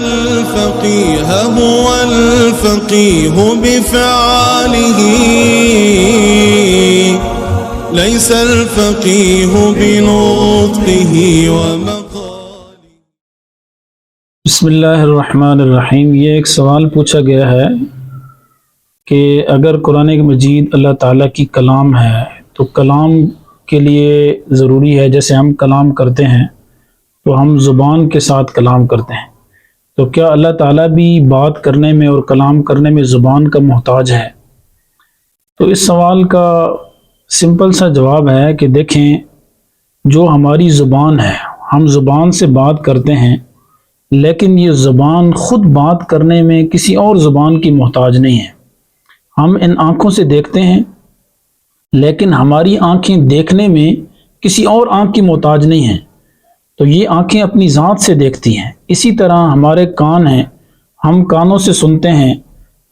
الفقيه هو الفقيه بفعاله ليس الفقيه بنطقه ومقاله۔ بسم اللہ الرحمن الرحیم۔ یہ ایک سوال پوچھا گیا ہے کہ اگر قرآن مجید اللہ تعالیٰ کی کلام ہے تو کلام کے لیے ضروری ہے، جیسے ہم کلام کرتے ہیں تو ہم زبان کے ساتھ کلام کرتے ہیں، تو کیا اللہ تعالیٰ بھی بات کرنے میں اور کلام کرنے میں زبان کا محتاج ہے؟ تو اس سوال کا سمپل سا جواب ہے کہ دیکھیں، جو ہماری زبان ہے، ہم زبان سے بات کرتے ہیں، لیکن یہ زبان خود بات کرنے میں کسی اور زبان کی محتاج نہیں ہے۔ ہم ان آنکھوں سے دیکھتے ہیں، لیکن ہماری آنکھیں دیکھنے میں کسی اور آنکھ کی محتاج نہیں ہیں، تو یہ آنکھیں اپنی ذات سے دیکھتی ہیں۔ اسی طرح ہمارے کان ہیں، ہم کانوں سے سنتے ہیں،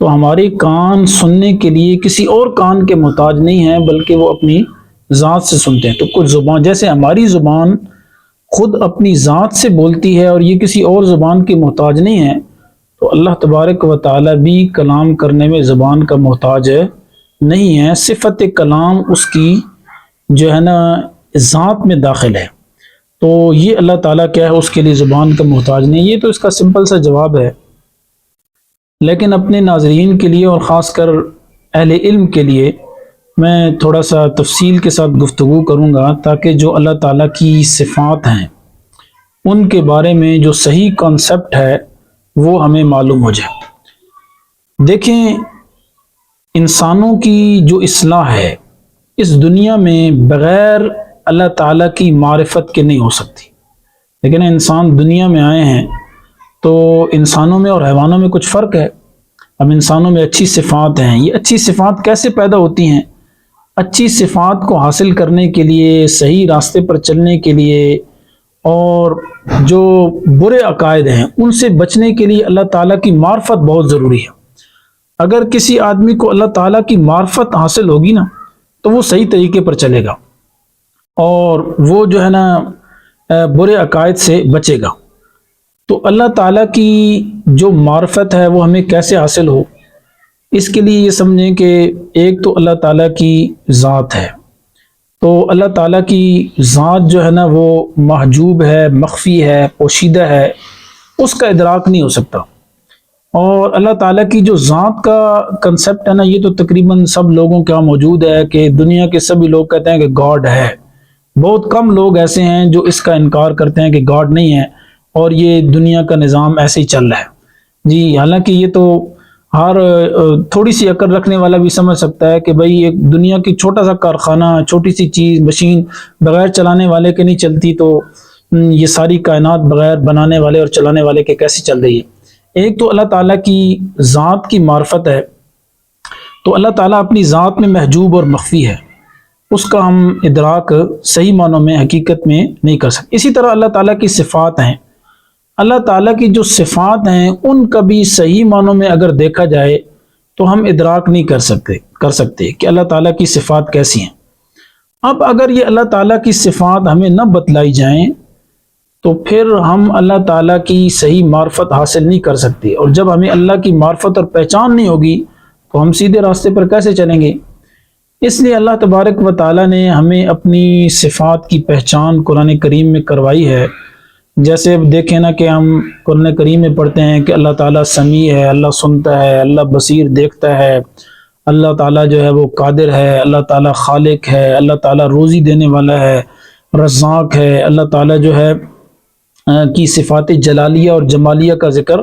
تو ہمارے کان سننے کے لیے کسی اور کان کے محتاج نہیں ہیں، بلکہ وہ اپنی ذات سے سنتے ہیں۔ تو کچھ زبان، جیسے ہماری زبان خود اپنی ذات سے بولتی ہے اور یہ کسی اور زبان کی محتاج نہیں ہے، تو اللہ تبارک و تعالی بھی کلام کرنے میں زبان کا محتاج نہیں ہے۔ صفت کلام اس کی جو ہے نا ذات میں داخل ہے، تو یہ اللہ تعالیٰ کیا ہے، اس کے لیے زبان کا محتاج نہیں۔ یہ تو اس کا سمپل سا جواب ہے، لیکن اپنے ناظرین کے لیے اور خاص کر اہل علم کے لیے میں تھوڑا سا تفصیل کے ساتھ گفتگو کروں گا، تاکہ جو اللہ تعالیٰ کی صفات ہیں ان کے بارے میں جو صحیح کانسیپٹ ہے وہ ہمیں معلوم ہو جائے۔ دیکھیں، انسانوں کی جو اصلاح ہے اس دنیا میں بغیر اللہ تعالیٰ کی معرفت کے نہیں ہو سکتی۔ لیکن انسان دنیا میں آئے ہیں تو انسانوں میں اور حیوانوں میں کچھ فرق ہے۔ اب انسانوں میں اچھی صفات ہیں، یہ اچھی صفات کیسے پیدا ہوتی ہیں؟ اچھی صفات کو حاصل کرنے کے لیے، صحیح راستے پر چلنے کے لیے، اور جو برے عقائد ہیں ان سے بچنے کے لیے اللہ تعالیٰ کی معرفت بہت ضروری ہے۔ اگر کسی آدمی کو اللہ تعالیٰ کی معرفت حاصل ہوگی نا تو وہ صحیح طریقے پر چلے گا اور وہ جو ہے نا برے عقائد سے بچے گا۔ تو اللہ تعالیٰ کی جو معرفت ہے وہ ہمیں کیسے حاصل ہو، اس کے لیے یہ سمجھیں کہ ایک تو اللہ تعالیٰ کی ذات ہے، تو اللہ تعالیٰ کی ذات جو ہے نا وہ محجوب ہے، مخفی ہے، پوشیدہ ہے، اس کا ادراک نہیں ہو سکتا۔ اور اللہ تعالیٰ کی جو ذات کا کنسپٹ ہے نا، یہ تو تقریباً سب لوگوں کے ہاں موجود ہے کہ دنیا کے سبھی لوگ کہتے ہیں کہ گاڈ ہے۔ بہت کم لوگ ایسے ہیں جو اس کا انکار کرتے ہیں کہ گاڈ نہیں ہے اور یہ دنیا کا نظام ایسے ہی چل رہا ہے۔ جی، حالانکہ یہ تو ہر تھوڑی سی عقل رکھنے والا بھی سمجھ سکتا ہے کہ بھئی ایک دنیا کی چھوٹا سا کارخانہ، چھوٹی سی چیز، مشین بغیر چلانے والے کے نہیں چلتی، تو یہ ساری کائنات بغیر بنانے والے اور چلانے والے کے کیسے چل رہی ہے؟ ایک تو اللہ تعالیٰ کی ذات کی معرفت ہے، تو اللہ تعالیٰ اپنی ذات میں محجوب اور مخفی ہے، اس کا ہم ادراک صحیح معنوں میں حقیقت میں نہیں کر سکتے۔ اسی طرح اللہ تعالیٰ کی صفات ہیں، اللہ تعالیٰ کی جو صفات ہیں ان کا بھی صحیح معنوں میں اگر دیکھا جائے تو ہم ادراک نہیں کر سکتے کہ اللہ تعالیٰ کی صفات کیسی ہیں۔ اب اگر یہ اللہ تعالیٰ کی صفات ہمیں نہ بتلائی جائیں تو پھر ہم اللہ تعالیٰ کی صحیح معرفت حاصل نہیں کر سکتے، اور جب ہمیں اللہ کی معرفت اور پہچان نہیں ہوگی تو ہم سیدھے راستے پر کیسے چلیں گے؟ اس لیے اللہ تبارک و تعالیٰ نے ہمیں اپنی صفات کی پہچان قرآن کریم میں کروائی ہے۔ جیسے دیکھیں نا کہ ہم قرآن کریم میں پڑھتے ہیں کہ اللہ تعالیٰ سمیع ہے، اللہ سنتا ہے، اللہ بصیر دیکھتا ہے، اللہ تعالیٰ جو ہے وہ قادر ہے، اللہ تعالیٰ خالق ہے، اللہ تعالیٰ روزی دینے والا ہے، رزاق ہے، اللہ تعالیٰ جو ہے کی صفات جلالیہ اور جمالیہ کا ذکر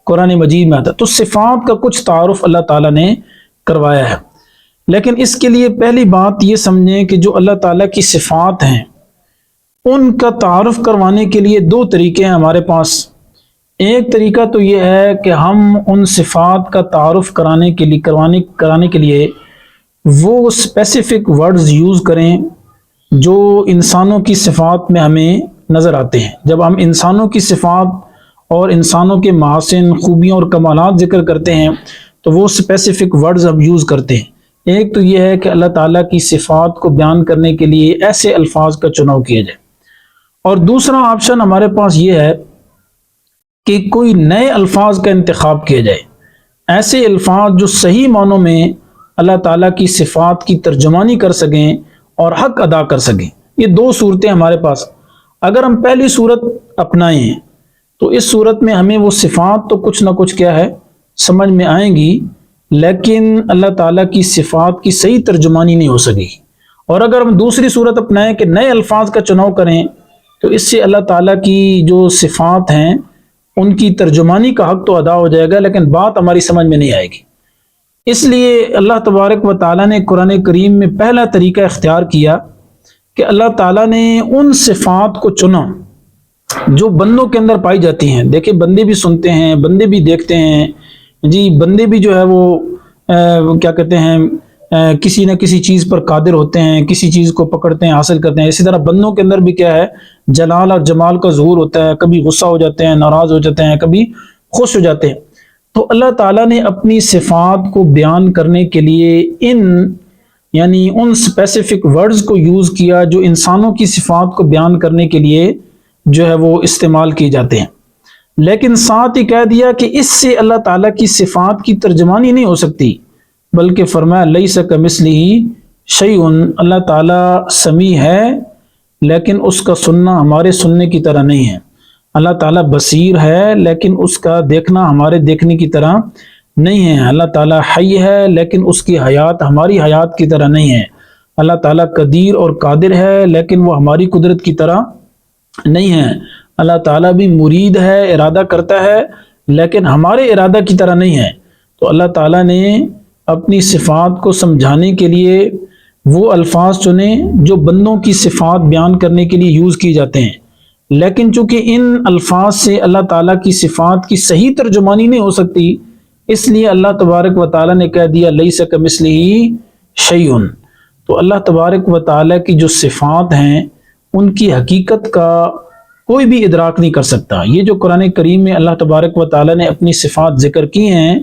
قرآن مجید میں آتا ہے۔ تو صفات کا کچھ تعارف اللہ تعالیٰ نے کروایا ہے، لیکن اس کے لیے پہلی بات یہ سمجھیں کہ جو اللہ تعالیٰ کی صفات ہیں ان کا تعارف کروانے کے لیے دو طریقے ہیں ہمارے پاس۔ ایک طریقہ تو یہ ہے کہ ہم ان صفات کا تعارف کرانے کے لیے وہ اسپیسیفک ورڈز یوز کریں جو انسانوں کی صفات میں ہمیں نظر آتے ہیں۔ جب ہم انسانوں کی صفات اور انسانوں کے محاسن، خوبیوں اور کمالات ذکر کرتے ہیں تو وہ اسپیسیفک ورڈز ہم یوز کرتے ہیں۔ ایک تو یہ ہے کہ اللہ تعالیٰ کی صفات کو بیان کرنے کے لیے ایسے الفاظ کا چناؤ کیا جائے، اور دوسرا آپشن ہمارے پاس یہ ہے کہ کوئی نئے الفاظ کا انتخاب کیا جائے، ایسے الفاظ جو صحیح معنوں میں اللہ تعالیٰ کی صفات کی ترجمانی کر سکیں اور حق ادا کر سکیں۔ یہ دو صورتیں ہمارے پاس، اگر ہم پہلی صورت اپنائیں تو اس صورت میں ہمیں وہ صفات تو کچھ نہ کچھ کیا ہے سمجھ میں آئیں گی، لیکن اللہ تعالیٰ کی صفات کی صحیح ترجمانی نہیں ہو سکے گی۔ اور اگر ہم دوسری صورت اپنائیں کہ نئے الفاظ کا چناؤ کریں تو اس سے اللہ تعالیٰ کی جو صفات ہیں ان کی ترجمانی کا حق تو ادا ہو جائے گا، لیکن بات ہماری سمجھ میں نہیں آئے گی۔ اس لیے اللہ تبارک و تعالیٰ نے قرآن کریم میں پہلا طریقہ اختیار کیا کہ اللہ تعالیٰ نے ان صفات کو چنا جو بندوں کے اندر پائی جاتی ہیں۔ دیکھیں، بندے بھی سنتے ہیں، بندے بھی دیکھتے ہیں، جی بندے بھی جو ہے وہ کیا کہتے ہیں کسی نہ کسی چیز پر قادر ہوتے ہیں، کسی چیز کو پکڑتے ہیں، حاصل کرتے ہیں۔ اسی طرح بندوں کے اندر بھی کیا ہے جلال اور جمال کا ظہور ہوتا ہے، کبھی غصہ ہو جاتے ہیں، ناراض ہو جاتے ہیں، کبھی خوش ہو جاتے ہیں۔ تو اللہ تعالیٰ نے اپنی صفات کو بیان کرنے کے لیے ان اسپیسیفک ورڈز کو یوز کیا جو انسانوں کی صفات کو بیان کرنے کے لیے جو ہے وہ استعمال کیے جاتے ہیں، لیکن ساتھ ہی کہہ دیا کہ اس سے اللہ تعالیٰ کی صفات کی ترجمانی نہیں ہو سکتی، بلکہ فرمایا لیس کمثلہ شیء، اللہ تعالیٰ سمیع ہے لیکن اس کا سننا ہمارے سننے کی طرح نہیں ہے۔ اللہ تعالیٰ بصیر ہے لیکن اس کا دیکھنا ہمارے دیکھنے کی طرح نہیں ہے۔ اللہ تعالیٰ حی ہے لیکن اس کی حیات ہماری حیات کی طرح نہیں ہے۔ اللہ تعالیٰ قدیر اور قادر ہے لیکن وہ ہماری قدرت کی طرح نہیں ہے۔ اللہ تعالیٰ بھی مرید ہے، ارادہ کرتا ہے، لیکن ہمارے ارادہ کی طرح نہیں ہے۔ تو اللہ تعالیٰ نے اپنی صفات کو سمجھانے کے لیے وہ الفاظ چنے جو بندوں کی صفات بیان کرنے کے لیے یوز کیے جاتے ہیں، لیکن چونکہ ان الفاظ سے اللہ تعالیٰ کی صفات کی صحیح ترجمانی نہیں ہو سکتی، اس لیے اللہ تبارک و تعالیٰ نے کہہ دیا لیس کمثلہ شیء۔ تو اللہ تبارک و تعالیٰ کی جو صفات ہیں ان کی حقیقت کا کوئی بھی ادراک نہیں کر سکتا۔ یہ جو قرآن کریم میں اللہ تبارک و تعالیٰ نے اپنی صفات ذکر کی ہیں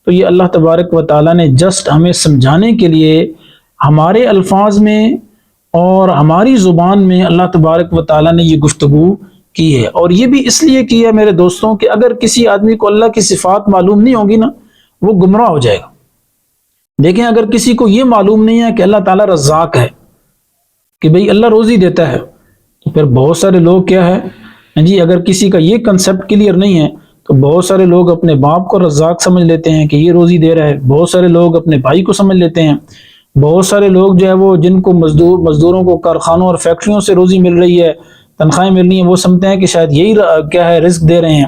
تو یہ اللہ تبارک و تعالیٰ نے جسٹ ہمیں سمجھانے کے لیے ہمارے الفاظ میں اور ہماری زبان میں اللہ تبارک و تعالیٰ نے یہ گفتگو کی ہے۔ اور یہ بھی اس لیے کی ہے میرے دوستوں کہ اگر کسی آدمی کو اللہ کی صفات معلوم نہیں ہوگی نا، وہ گمراہ ہو جائے گا۔ دیکھیں، اگر کسی کو یہ معلوم نہیں ہے کہ اللہ تعالیٰ رزاق ہے، کہ بھئی اللہ روزی دیتا ہے، تو پھر بہت سارے لوگ کیا ہے جی اگر کسی کا یہ کنسپٹ کلیئر نہیں ہے تو بہت سارے لوگ اپنے باپ کو رزاق سمجھ لیتے ہیں کہ یہ روزی دے رہا ہے، بہت سارے لوگ اپنے بھائی کو سمجھ لیتے ہیں، بہت سارے لوگ جو ہے وہ جن کو مزدوروں کو کارخانوں اور فیکٹریوں سے روزی مل رہی ہے، تنخواہیں مل رہی ہیں، وہ سمجھتے ہیں کہ شاید یہی کیا ہے رزق دے رہے ہیں۔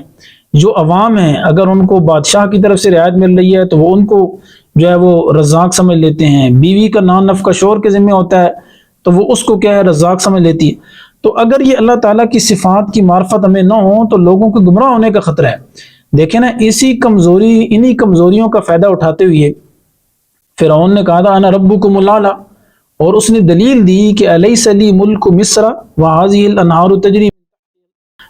جو عوام ہیں اگر ان کو بادشاہ کی طرف سے رعایت مل رہی ہے تو وہ ان کو جو ہے وہ رزاق سمجھ لیتے ہیں۔ بیوی کا نان نفقہ شوہر کے ذمہ ہوتا ہے تو وہ اس کو کیا ہے رزاق سمجھ لیتی ہے۔ تو اگر یہ اللہ تعالیٰ کی صفات کی معرفت ہمیں نہ ہو تو لوگوں کو گمراہ ہونے کا خطرہ ہے۔ دیکھیں نا، انہی کمزوریوں کا فائدہ اٹھاتے ہوئے فرعون نے کہا تھا انا ربکم الاعلی، اور اس نے دلیل دی کہ الیس لی ملک مصر وہذہ الانہار تجری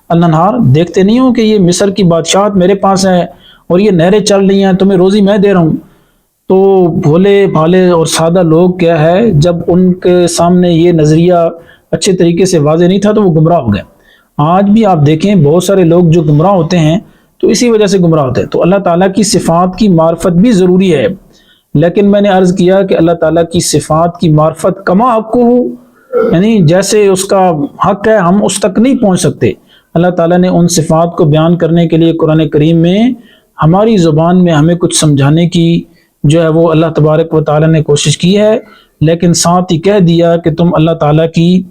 الانہار، دیکھتے نہیں ہو کہ یہ مصر کی بادشاہت میرے پاس ہے اور یہ نہریں چل رہی ہیں، تمہیں روزی میں دے رہا ہوں۔ تو بھولے بھالے اور سادہ لوگ کیا ہے جب ان کے سامنے یہ نظریہ اچھے طریقے سے واضح نہیں تھا تو وہ گمراہ ہو گئے۔ آج بھی آپ دیکھیں بہت سارے لوگ جو گمراہ ہوتے ہیں تو اسی وجہ سے گمراہ ہوتے ہیں۔ تو اللہ تعالیٰ کی صفات کی معرفت بھی ضروری ہے، لیکن میں نے عرض کیا کہ اللہ تعالیٰ کی صفات کی معرفت کما حق ہو، یعنی جیسے اس کا حق ہے ہم اس تک نہیں پہنچ سکتے۔ اللہ تعالیٰ نے ان صفات کو بیان کرنے کے لیے قرآن کریم میں ہماری زبان میں ہمیں کچھ سمجھانے کی جو ہے وہ اللہ تبارک و تعالیٰ نے کوشش کی ہے، لیکن ساتھ ہی کہہ دیا کہ تم اللہ تعالیٰ کی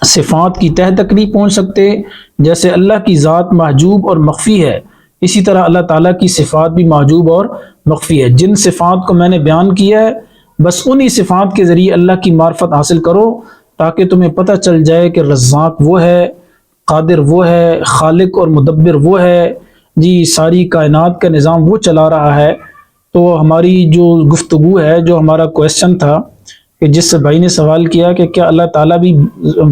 صفات کی تہ تک نہیں پہنچ سکتے۔ جیسے اللہ کی ذات محجوب اور مخفی ہے، اسی طرح اللہ تعالیٰ کی صفات بھی محجوب اور مخفی ہے۔ جن صفات کو میں نے بیان کیا ہے بس انہی صفات کے ذریعے اللہ کی معرفت حاصل کرو تاکہ تمہیں پتہ چل جائے کہ رزاق وہ ہے، قادر وہ ہے، خالق اور مدبر وہ ہے، جی ساری کائنات کا نظام وہ چلا رہا ہے۔ تو ہماری جو گفتگو ہے، جو ہمارا کویسچن تھا کہ جس بھائی نے سوال کیا کہ کیا اللہ تعالیٰ بھی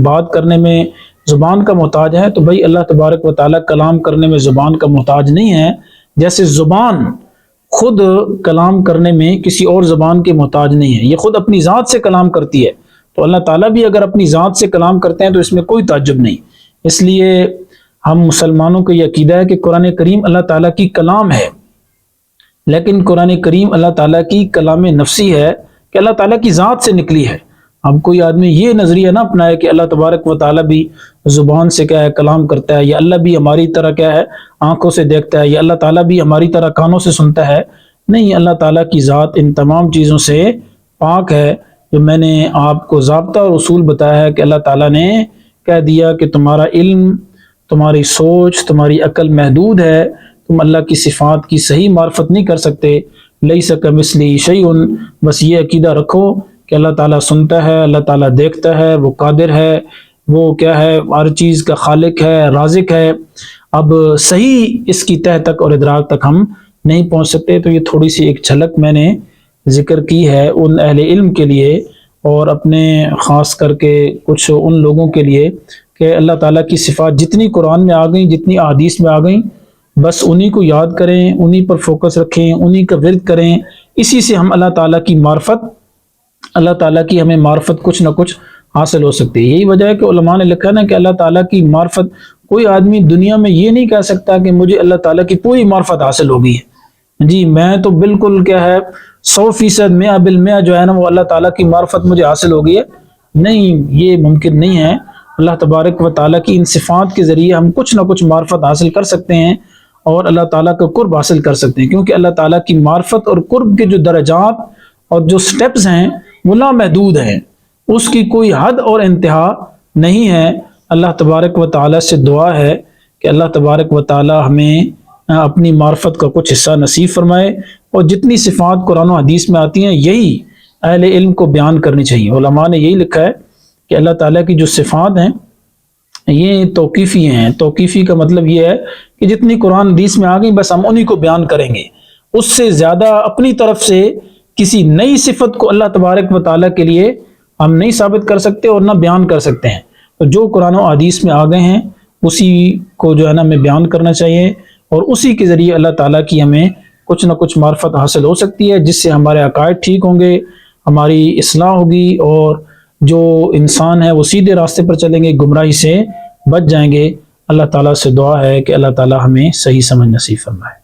بات کرنے میں زبان کا محتاج ہے، تو بھائی اللہ تبارک و تعالیٰ کلام کرنے میں زبان کا محتاج نہیں ہے، جیسے زبان خود کلام کرنے میں کسی اور زبان کے محتاج نہیں ہے، یہ خود اپنی ذات سے کلام کرتی ہے۔ تو اللہ تعالیٰ بھی اگر اپنی ذات سے کلام کرتے ہیں تو اس میں کوئی تعجب نہیں۔ اس لیے ہم مسلمانوں کا یہ عقیدہ ہے کہ قرآن کریم اللہ تعالیٰ کی کلام ہے، لیکن قرآن کریم اللہ تعالیٰ کی کلام نفسی ہے کہ اللہ تعالیٰ کی ذات سے نکلی ہے۔ اب کوئی آدمی یہ نظریہ نہ اپنائے کہ اللہ تبارک و تعالیٰ بھی زبان سے کیا ہے کلام کرتا ہے، یا اللہ بھی ہماری طرح کیا ہے آنکھوں سے دیکھتا ہے، یا اللہ تعالیٰ بھی ہماری طرح کانوں سے سنتا ہے۔ نہیں، اللہ تعالیٰ کی ذات ان تمام چیزوں سے پاک ہے۔ جو میں نے آپ کو ضابطہ اور اصول بتایا ہے کہ اللہ تعالیٰ نے کہہ دیا کہ تمہارا علم، تمہاری سوچ، تمہاری عقل محدود ہے، تم اللہ کی صفات کی صحیح معرفت نہیں کر سکتے۔ لیس کمثلہ شیء، بس یہ عقیدہ رکھو کہ اللہ تعالیٰ سنتا ہے، اللہ تعالیٰ دیکھتا ہے، وہ قادر ہے، وہ کیا ہے ہر چیز کا خالق ہے، رازق ہے۔ اب صحیح اس کی تہ تک اور ادراک تک ہم نہیں پہنچ سکتے۔ تو یہ تھوڑی سی ایک جھلک میں نے ذکر کی ہے ان اہل علم کے لیے، اور اپنے خاص کر کے کچھ ان لوگوں کے لیے کہ اللہ تعالیٰ کی صفات جتنی قرآن میں آ گئیں، جتنی احادیث میں آ گئیں، بس انہی کو یاد کریں، انہی پر فوکس رکھیں، انہی کا ورد کریں۔ اسی سے ہم اللہ تعالیٰ کی معرفت، اللہ تعالیٰ کی ہمیں معرفت کچھ نہ کچھ حاصل ہو سکتی ہے۔ یہی وجہ ہے کہ علماء نے لکھا نا کہ اللہ تعالیٰ کی معرفت، کوئی آدمی دنیا میں یہ نہیں کہہ سکتا کہ مجھے اللہ تعالیٰ کی پوری معرفت حاصل ہو گئی ہے، جی میں تو بالکل کیا ہے 100% 100% جو ہے نا وہ اللہ تعالیٰ کی معرفت مجھے حاصل ہو گئی ہے۔ نہیں، یہ ممکن نہیں ہے۔ اللہ تبارک و تعالیٰ کی ان صفات کے ذریعے ہم کچھ نہ کچھ معرفت حاصل کر سکتے ہیں اور اللہ تعالیٰ کا قرب حاصل کر سکتے ہیں، کیونکہ اللہ تعالیٰ کی معرفت اور قرب کے جو درجات اور جو سٹیپس ہیں وہ لامحدود ہیں، اس کی کوئی حد اور انتہا نہیں ہے۔ اللہ تبارک و تعالیٰ سے دعا ہے کہ اللہ تبارک و تعالیٰ ہمیں اپنی معرفت کا کچھ حصہ نصیب فرمائے، اور جتنی صفات قرآن و حدیث میں آتی ہیں یہی اہل علم کو بیان کرنی چاہیے۔ علماء نے یہی لکھا ہے کہ اللہ تعالیٰ کی جو صفات ہیں یہ توقیفی ہیں۔ توقیفی کا مطلب یہ ہے کہ جتنی قرآن حدیث میں آ گئی بس ہم انہی کو بیان کریں گے، اس سے زیادہ اپنی طرف سے کسی نئی صفت کو اللہ تبارک و تعالیٰ کے لیے ہم نہیں ثابت کر سکتے اور نہ بیان کر سکتے ہیں۔ تو جو قرآن و حدیث میں آ گئے ہیں اسی کو جو ہے نا ہمیں بیان کرنا چاہیے، اور اسی کے ذریعے اللہ تعالیٰ کی ہمیں کچھ نہ کچھ معرفت حاصل ہو سکتی ہے، جس سے ہمارے عقائد ٹھیک ہوں گے، ہماری اصلاح ہوگی، اور جو انسان ہے وہ سیدھے راستے پر چلیں گے، گمراہی سے بچ جائیں گے۔ اللہ تعالیٰ سے دعا ہے کہ اللہ تعالیٰ ہمیں صحیح سمجھ نصیب فرمائے۔